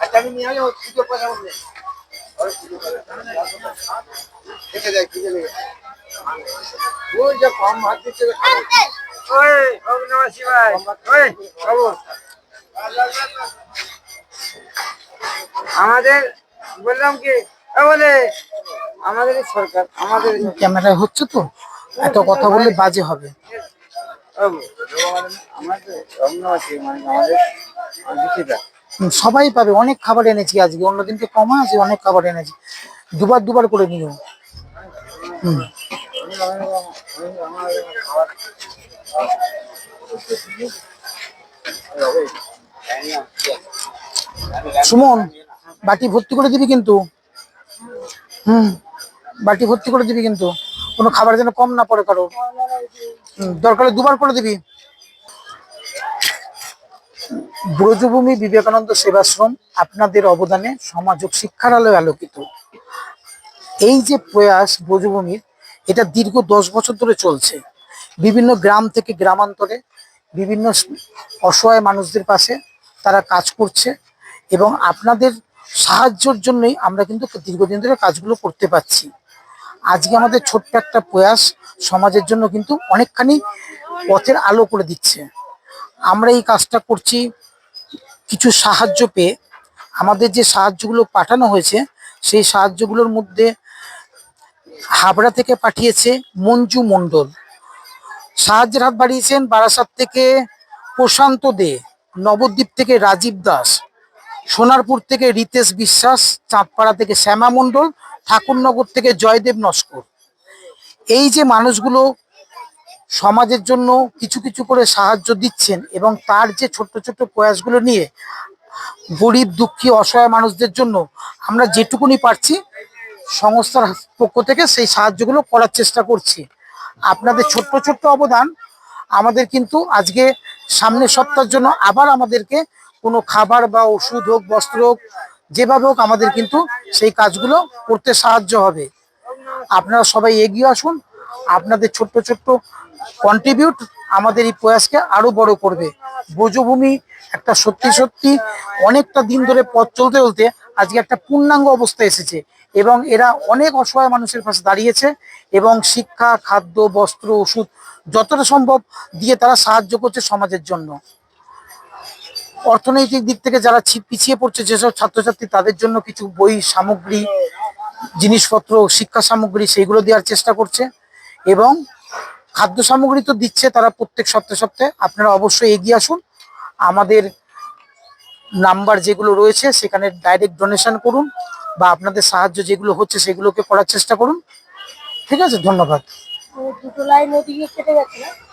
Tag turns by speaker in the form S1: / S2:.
S1: আচ্ছা আমি নিয়ে যাবো পুজো পয়সা বললে খেতে যাই খেতে যাই ওই যে কম ভাত দিচ্ছে ওই ওম নমঃ শিবায় ওই বাবু আমাদের বললাম কি বলে আমাদের সরকার আমাদের
S2: ক্যামেরা হচ্ছে তো এত কথা বললে বাজে হবে। সবাই পাবে, অনেক খাবার এনেছি আজকে, অন্যদিনকে কমা আছে, অনেক খাবার এনেছি, দুবার দুবার করে নিও। সুমন বাটি ভর্তি করে দিবি কিন্তু। বাটি ভর্তি করে দিবি কিন্তু, কোনো খাবার যেন কম না পড়ে কারো। দরকার হলে দুবার করে দিবি। ব্রজভূমি বিবেকানন্দ সেবাশ্রম আপনাদের অবদানে সমাজ ও শিক্ষার আলোয় আলোকিত। এই যে প্রয়াস ব্রজভূমির, এটা দীর্ঘ 10 বছর ধরে চলছে। বিভিন্ন গ্রাম থেকে গ্রামান্তরে বিভিন্ন অসহায় মানুষদের পাশে তারা কাজ করছে এবং আপনাদের সাহায্যের জন্যই আমরা কিন্তু দীর্ঘদিন ধরে কাজগুলো করতে পারছি। আজকে আমাদের ছোট্ট একটা প্রয়াস সমাজের জন্য কিন্তু অনেকখানি পথের আলো করে দিচ্ছে। আমরা এই কাজটা করছি কিছু সাহায্য পেয়ে। আমাদের যে সাহায্যগুলো পাঠানো হয়েছে সেই সাহায্যগুলোর মধ্যে হাবড়া থেকে পাঠিয়েছে মঞ্জু মণ্ডল, সাহায্যের হাত বাড়িয়েছেন বারাসাত থেকে প্রশান্ত দে, নবদ্বীপ থেকে রাজীব দাস, সোনারপুর থেকে রিতেশ বিশ্বাস, চাঁদপাড়া থেকে শ্যামা মণ্ডল, ঠাকুরনগর থেকে জয়দেব নস্কর। এই যে মানুষগুলো সমাজের জন্য কিছু কিছু করে সাহায্য দিচ্ছেন এবং তার যে ছোট্ট ছোট্ট প্রয়াসগুলো নিয়ে গরিব দুঃখী অসহায় মানুষদের জন্য আমরা যেটুকুনি পারছি সংস্থার পক্ষ থেকে সেই সাহায্যগুলো করার চেষ্টা করছি। আপনাদের ছোট্ট ছোট্ট অবদান আমাদের কিন্তু আজকে সামনের সপ্তাহের জন্য আবার আমাদেরকে কোনো খাবার বা ওষুধ হোক, বস্ত্র হোক, যেভাবে হোক আমাদের কিন্তু সেই কাজগুলো করতে সাহায্য হবে। আপনারা সবাই এগিয়ে আসুন। আপনাদের ছোট্ট ছোট্ট কন্ট্রিবিউট আমাদের এই প্রয়াসকে আরো বড় করবে। ব্রজভূমি একটা সত্যি সত্যি অনেকটা দিন ধরে পথ চলতে চলতে আজকে একটা পূর্ণাঙ্গ অবস্থায় এসেছে এবং এরা অনেক অসহায় মানুষের পাশে দাঁড়িয়েছে এবং শিক্ষা, খাদ্য, বস্ত্র, ওষুধ যতটা সম্ভব দিয়ে তারা সাহায্য করছে সমাজের জন্য। অর্থনৈতিক দিক থেকে যারা পিছিয়ে পড়ছে যেসব ছাত্রছাত্রী, তাদের জন্য কিছু বই সামগ্রী, জিনিসপত্র, শিক্ষা সামগ্রী সেইগুলো দেওয়ার চেষ্টা করছে এবং খাদ্য সামগ্রী তো দিচ্ছে তারা প্রত্যেক সপ্তাহে সপ্তাহে। আপনারা অবশ্যই এগিয়ে আসুন। আমাদের নাম্বার যেগুলো রয়েছে সেখানে ডাইরেক্ট ডোনেশন করুন বা আপনাদের সাহায্য যেগুলো হচ্ছে সেগুলোকে করার চেষ্টা করুন। ঠিক আছে, ধন্যবাদ।
S3: দুটো লাইন ওদিকে কেটে গেছে না।